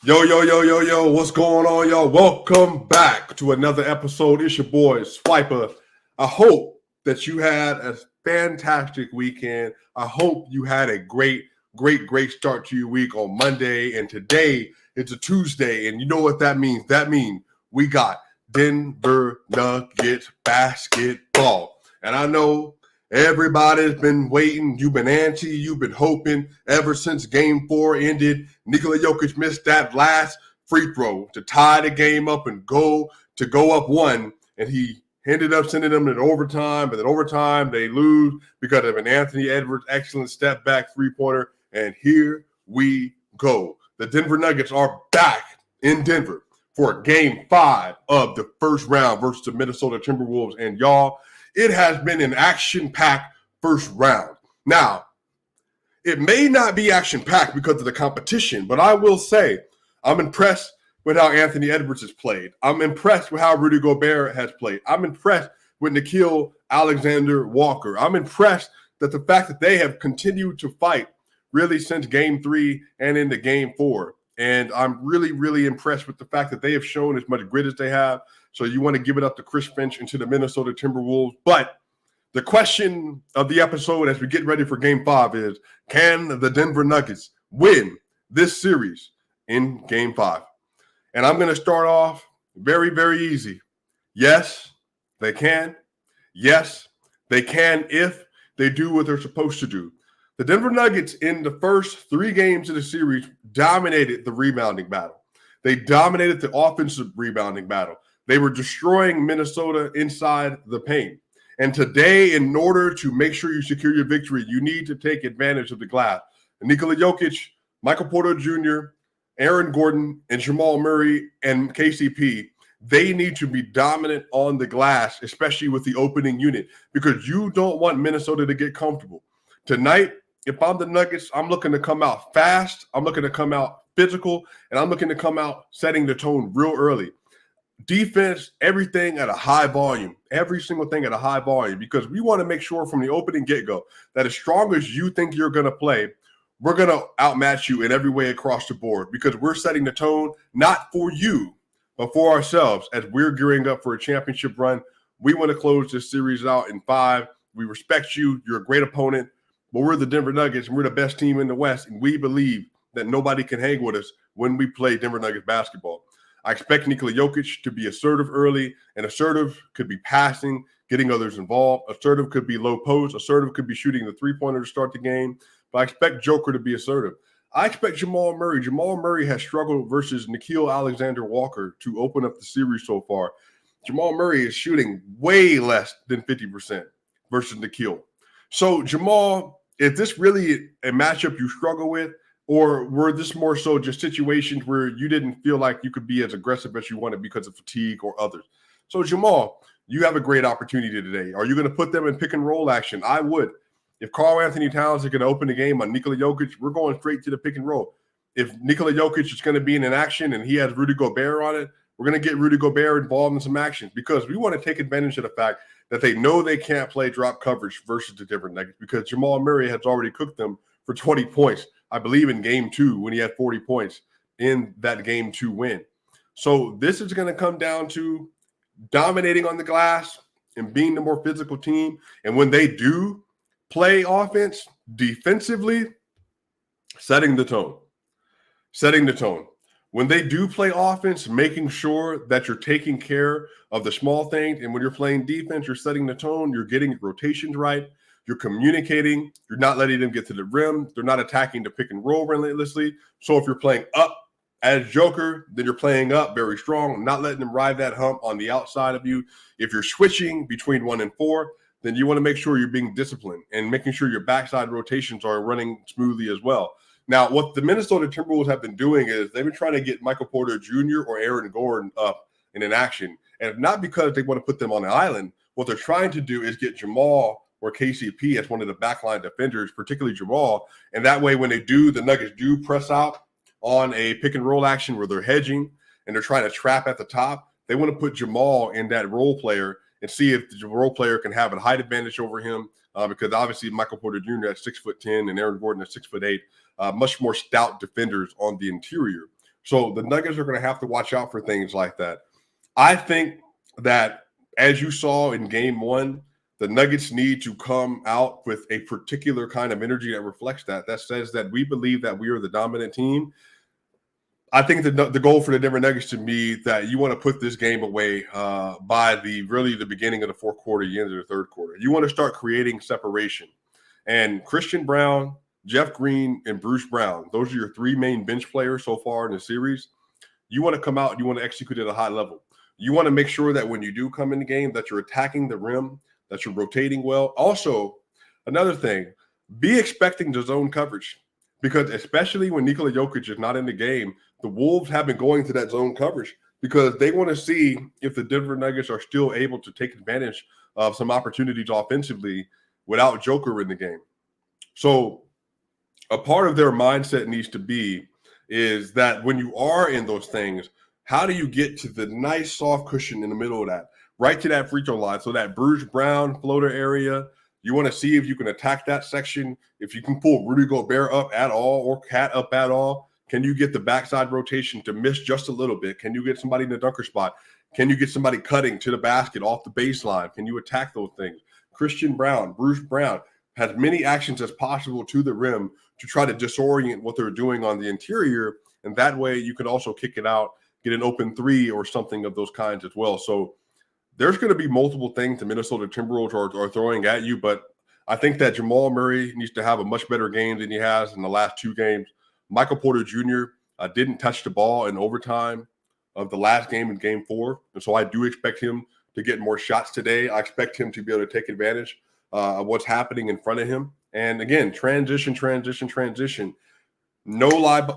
Yo, yo, yo, yo, yo, what's going on, y'all? Welcome back to another episode. It's your boy, Swipa. I hope that you had a fantastic weekend. I hope you had a great start to your week on Monday. And today, it's a Tuesday. And you know what that means? That means we got Denver Nuggets basketball. And I know everybody's been waiting. You've been antsy. You've been hoping ever since Game 4 ended. Nikola Jokic missed that last free throw to tie the game up and go up one, and he ended up sending them into overtime. But in overtime, they lose because of an Anthony Edwards excellent step back three-pointer. And here we go. The Denver Nuggets are back in Denver for Game 5 of the first round versus the Minnesota Timberwolves. And y'all, it has been an action-packed first round. Now, it may not be action-packed because of the competition, but I will say I'm impressed with how Anthony Edwards has played. I'm impressed with how Rudy Gobert has played. I'm impressed with Nickeil Alexander-Walker. I'm impressed that the fact that they have continued to fight really since Game 3 and into Game 4. And I'm really impressed with the fact that they have shown as much grit as they have. So you want to give it up to Chris Finch and to the Minnesota Timberwolves. But the question of the episode as we get ready for Game 5 is, can the Denver Nuggets win this series in Game 5? And I'm going to start off very easy. Yes, they can. Yes, they can if they do what they're supposed to do. The Denver Nuggets in the first 3 games of the series dominated the rebounding battle. They dominated the offensive rebounding battle. They were destroying Minnesota inside the paint. And today, in order to make sure you secure your victory, you need to take advantage of the glass. Nikola Jokic, Michael Porter Jr., Aaron Gordon, and Jamal Murray and KCP, they need to be dominant on the glass, especially with the opening unit, because you don't want Minnesota to get comfortable. Tonight, if I'm the Nuggets, I'm looking to come out fast, I'm looking to come out physical, and I'm looking to come out setting the tone real early. Defense, everything at a high volume, every single thing at a high volume, because we want to make sure from the opening get-go that as strong as you think you're going to play, we're going to outmatch you in every way across the board, because we're setting the tone not for you, but for ourselves as we're gearing up for a championship run. We want to close this series out in 5. We respect you. You're a great opponent, but we're the Denver Nuggets, and we're the best team in the West, and we believe that nobody can hang with us when we play Denver Nuggets basketball. I expect Nikola Jokic to be assertive early, and assertive could be passing, getting others involved. Assertive could be low post. Assertive could be shooting the three-pointer to start the game. But I expect Joker to be assertive. I expect Jamal Murray. Jamal Murray has struggled versus Nickeil Alexander-Walker to open up the series so far. Jamal Murray is shooting way less than 50% versus Nickeil. So, Jamal, is this really a matchup you struggle with? Or were this more so just situations where you didn't feel like you could be as aggressive as you wanted because of fatigue or others? So, Jamal, you have a great opportunity today. Are you going to put them in pick and roll action? I would. If Karl Anthony Towns is going to open the game on Nikola Jokic, we're going straight to the pick and roll. If Nikola Jokic is going to be in an action and he has Rudy Gobert on it, we're going to get Rudy Gobert involved in some actions, because we want to take advantage of the fact that they know they can't play drop coverage versus the Denver Nuggets, because Jamal Murray has already cooked them for 20 points. I believe in Game 2 when he had 40 points in that Game 2 win. So this is going to come down to dominating on the glass and being the more physical team. And when they do play offense defensively, setting the tone. Setting the tone. When they do play offense, making sure that you're taking care of the small things. And when you're playing defense, you're setting the tone. You're getting rotations right. You're communicating. You're not letting them get to the rim. They're not attacking the pick and roll relentlessly. So if you're playing up as Joker, then you're playing up very strong, not letting them ride that hump on the outside of you. If you're switching between 1 and 4, then you want to make sure you're being disciplined and making sure your backside rotations are running smoothly as well. Now, what the Minnesota Timberwolves have been doing is they've been trying to get Michael Porter Jr. or Aaron Gordon up in an action. And not because they want to put them on the island. What they're trying to do is get Jamal or KCP as one of the backline defenders, particularly Jamal. And that way, when they do, the Nuggets do press out on a pick and roll action where they're hedging and they're trying to trap at the top, they want to put Jamal in that role player and see if the role player can have a height advantage over him. Because obviously Michael Porter Jr. at 6'10" and Aaron Gordon at 6'8", much more stout defenders on the interior. So the Nuggets are going to have to watch out for things like that. I think that, as you saw in game one, the Nuggets need to come out with a particular kind of energy that reflects that says that we believe that we are the dominant team. I think the goal for the Denver Nuggets to be that you want to put this game away by the beginning of the fourth quarter, the end of the third quarter. You want to start creating separation. And Christian Braun, Jeff Green, and Bruce Brown, those are your three main bench players so far in the series. You want to come out and you want to execute at a high level. You want to make sure that when you do come in the game that you're attacking the rim, that you're rotating well. Also, another thing, be expecting the zone coverage, because especially when Nikola Jokic is not in the game, the Wolves have been going to that zone coverage because they want to see if the Denver Nuggets are still able to take advantage of some opportunities offensively without Joker in the game. So a part of their mindset needs to be is that when you are in those things, how do you get to the nice soft cushion in the middle of that, right to that free throw line? So that Bruce Brown floater area, you want to see if you can attack that section, if you can pull Rudy Gobert up at all or Cat up at all. Can you get the backside rotation to miss just a little bit? Can you get somebody in the dunker spot? Can you get somebody cutting to the basket off the baseline? Can you attack those things? Christian Braun, Bruce Brown, has many actions as possible to the rim to try to disorient what they're doing on the interior. And that way you can also kick it out, get an open three or something of those kinds as well. So there's going to be multiple things the Minnesota Timberwolves are throwing at you, but I think that Jamal Murray needs to have a much better game than he has in the last two games. Michael Porter Jr. Didn't touch the ball in overtime of the last game in game 4. And so I do expect him to get more shots today. I expect him to be able to take advantage of what's happening in front of him. And again, transition. No live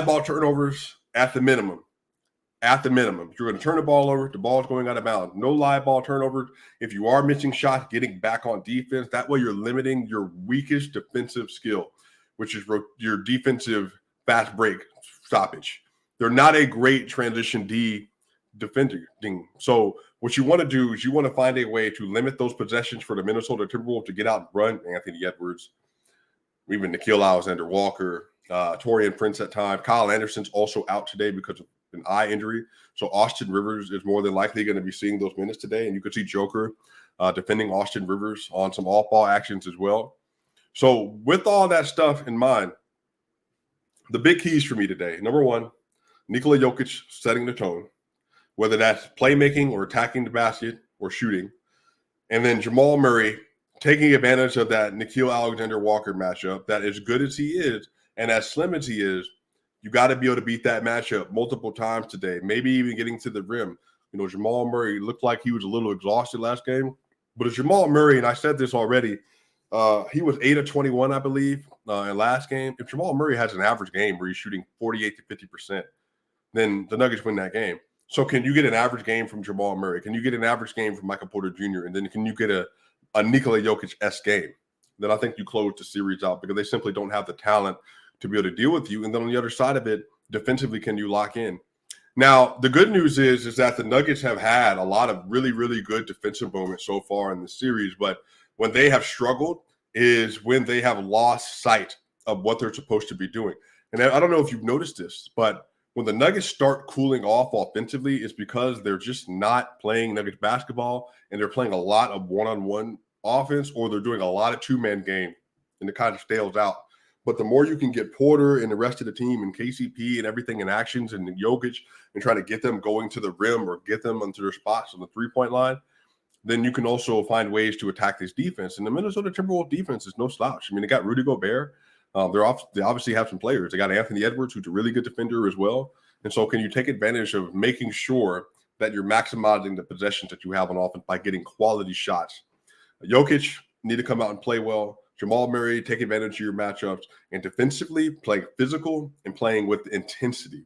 ball turnovers at the minimum. At the minimum. If you're going to turn the ball over, the ball is going out of bounds. No live ball turnovers. If you are missing shots, getting back on defense, that way you're limiting your weakest defensive skill, which is your defensive fast break stoppage. They're not a great transition D defending. So what you want to do is you want to find a way to limit those possessions for the Minnesota Timberwolves to get out and run. Anthony Edwards, even Nickeil Alexander-Walker, Taurean Prince at times. Kyle Anderson's also out today because of an eye injury. So Austin Rivers is more than likely going to be seeing those minutes today. And you could see Joker defending Austin Rivers on some off-ball actions as well. So with all that stuff in mind, the big keys for me today, number one, Nikola Jokic setting the tone, whether that's playmaking or attacking the basket or shooting. And then Jamal Murray taking advantage of that Nickeil Alexander-Walker matchup that, as good as he is and as slim as he is, you got to be able to beat that matchup multiple times today, maybe even getting to the rim. You know, Jamal Murray looked like he was a little exhausted last game. But as Jamal Murray, and I said this already, he was 8 of 21, I believe, in last game. If Jamal Murray has an average game where he's shooting 48 to 50%, then the Nuggets win that game. So can you get an average game from Jamal Murray? Can you get an average game from Michael Porter Jr.? And then can you get a Nikola Jokic-esque game? Then I think you close the series out because they simply don't have the talent to be able to deal with you. And then on the other side of it, defensively, can you lock in? Now, the good news is that the Nuggets have had a lot of really, really good defensive moments so far in the series. But when they have struggled is when they have lost sight of what they're supposed to be doing. And I don't know if you've noticed this, but when the Nuggets start cooling off offensively, it's because they're just not playing Nuggets basketball and they're playing a lot of one-on-one offense, or they're doing a lot of two-man game, and it kind of stales out. But the more you can get Porter and the rest of the team and KCP and everything in actions and Jokic and try to get them going to the rim or get them onto their spots on the three-point line, then you can also find ways to attack this defense. And the Minnesota Timberwolves defense is no slouch. I mean, they got Rudy Gobert. They obviously have some players. They got Anthony Edwards, who's a really good defender as well. And so can you take advantage of making sure that you're maximizing the possessions that you have on offense by getting quality shots? Jokic need to come out and play well. Jamal Murray, take advantage of your matchups. And defensively, playing physical and playing with intensity.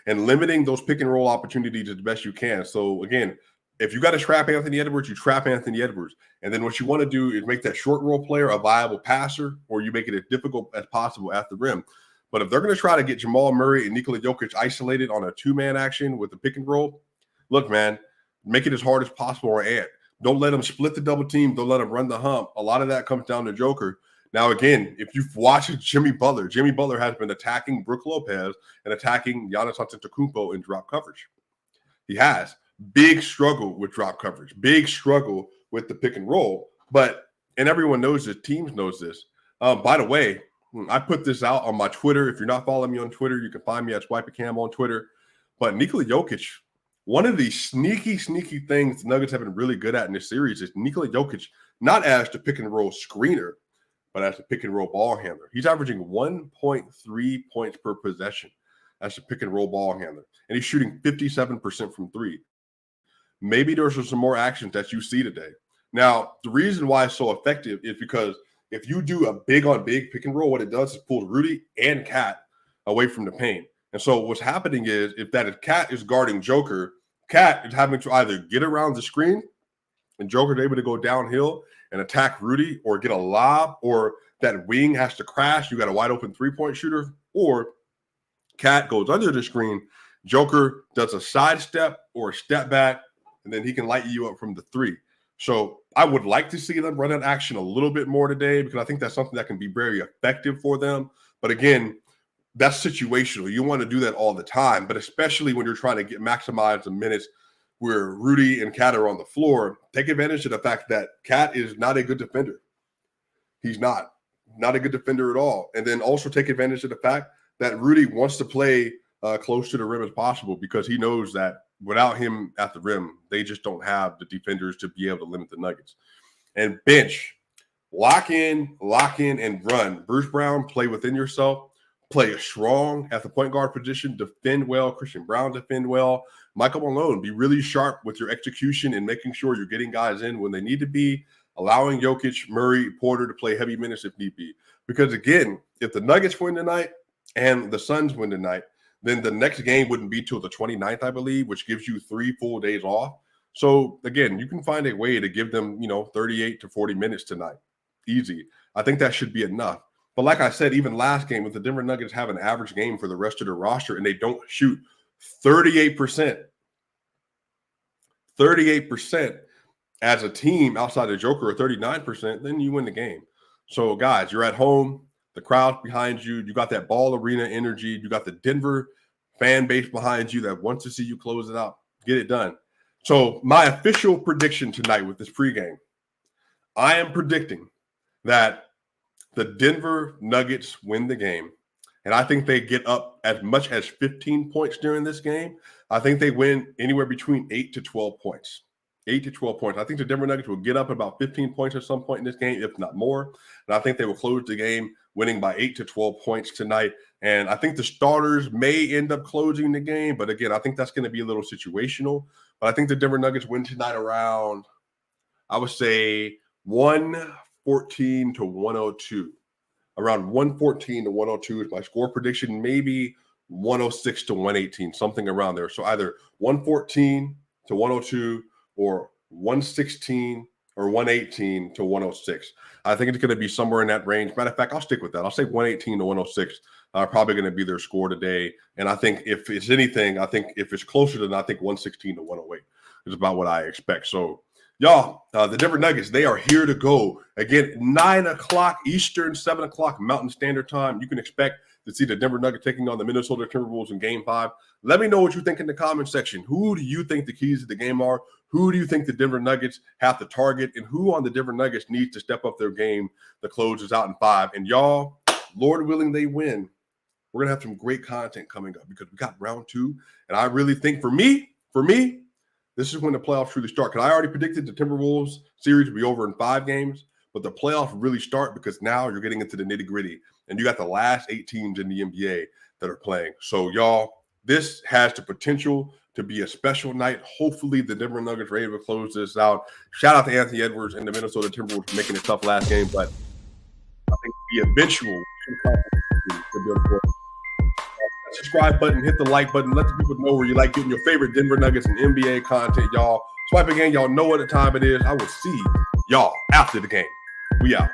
And limiting those pick and roll opportunities as best you can. So, again, if you got to trap Anthony Edwards, you trap Anthony Edwards. And then what you want to do is make that short roll player a viable passer, or you make it as difficult as possible at the rim. But if they're going to try to get Jamal Murray and Nikola Jokic isolated on a two-man action with the pick and roll, look, man, make it as hard as possible or Ant. Don't let them split the double team. Don't let them run the hump. A lot of that comes down to Joker. Now, again, if you've watched Jimmy Butler has been attacking Brook Lopez and attacking Giannis Antetokounmpo in drop coverage. He has. Big struggle with drop coverage, big struggle with the pick and roll. And everyone knows this, teams knows this. By the way, I put this out on my Twitter. If you're not following me on Twitter, you can find me at SwipaCam on Twitter. But Nikola Jokic, one of the sneaky things the Nuggets have been really good at in this series is Nikola Jokic, not as the pick and roll screener, but as the pick and roll ball handler. He's averaging 1.3 points per possession as the pick and roll ball handler. And he's shooting 57% from three. Maybe there's some more actions that you see today. Now, the reason why it's so effective is because if you do a big on big pick and roll, what it does is pull Rudy and Cat away from the paint. And so what's happening is if Cat is guarding Joker, Cat is having to either get around the screen and Joker is able to go downhill and attack Rudy, or get a lob, or that wing has to crash. You got a wide open 3-point shooter, or Cat goes under the screen. Joker does a sidestep or a step back, and then he can light you up from the three. So I would like to see them run that action a little bit more today, because I think that's something that can be very effective for them. But again, that's situational. You want to do that all the time, but especially when you're trying to maximize the minutes where Rudy and Cat are on the floor. Take advantage of the fact that Cat is not a good defender. He's not a good defender at all. And then also take advantage of the fact that Rudy wants to play close to the rim as possible, because he knows that without him at the rim, they just don't have the defenders to be able to limit the Nuggets. And bench, lock in, and run. Bruce Brown, play within yourself. Play strong at the point guard position. Defend well. Christian Brown, defend well. Michael Malone, be really sharp with your execution and making sure you're getting guys in when they need to be, allowing Jokic, Murray, Porter to play heavy minutes if need be. Because, again, if the Nuggets win tonight and the Suns win tonight, then the next game wouldn't be till the 29th, I believe, which gives you 3 full days off. So, again, you can find a way to give them, 38 to 40 minutes tonight. Easy. I think that should be enough. But like I said, even last game, with the Denver Nuggets have an average game for the rest of their roster and they don't shoot 38% as a team outside of Joker, or 39%, then you win the game. So, guys, you're at home. The crowd's behind you. You got that ball arena energy. You got the Denver fan base behind you that wants to see you close it out. Get it done. So my official prediction tonight with this pregame, I am predicting that the Denver Nuggets win the game. And I think they get up as much as 15 points during this game. I think they win anywhere between 8 to 12 points. 8 to 12 points. I think the Denver Nuggets will get up about 15 points at some point in this game, if not more. And I think they will close the game winning by 8 to 12 points tonight. And I think the starters may end up closing the game. But again, I think that's going to be a little situational. But I think the Denver Nuggets win tonight around, I would say, 114 to 102. Around 114 to 102 is my score prediction. Maybe 106 to 118, something around there. So either 114 to 102 or 116 or 118 to 106. I think it's going to be somewhere in that range. Matter of fact, I'll stick with that. I'll say 118 to 106. Probably going to be their score today. And I think if it's anything, I think if it's closer than, I think 116 to 108 is about what I expect. So, y'all, the Denver Nuggets, they are here to go. Again, 9 o'clock Eastern, 7 o'clock Mountain Standard Time. You can expect to see the Denver Nuggets taking on the Minnesota Timberwolves in Game 5. Let me know what you think in the comment section. Who do you think the keys to the game are? Who do you think the Denver Nuggets have to target? And who on the Denver Nuggets needs to step up their game to close this out in 5? And y'all, Lord willing, they win. We're going to have some great content coming up because we got round 2. And I really think for me, this is when the playoffs truly start. Because I already predicted the Timberwolves series will be over in 5 games. But the playoffs really start because now you're getting into the nitty-gritty. And you got the last 8 teams in the NBA that are playing. So, y'all, this has the potential to be a special night. Hopefully, the Denver Nuggets are able to close this out. Shout out to Anthony Edwards and the Minnesota Timberwolves for making it tough last game. But I think the eventual subscribe button, hit the like button, let the people know where you like getting your favorite Denver Nuggets and NBA content, y'all. Swipe again, y'all know what the time it is. I will see y'all after the game. We out.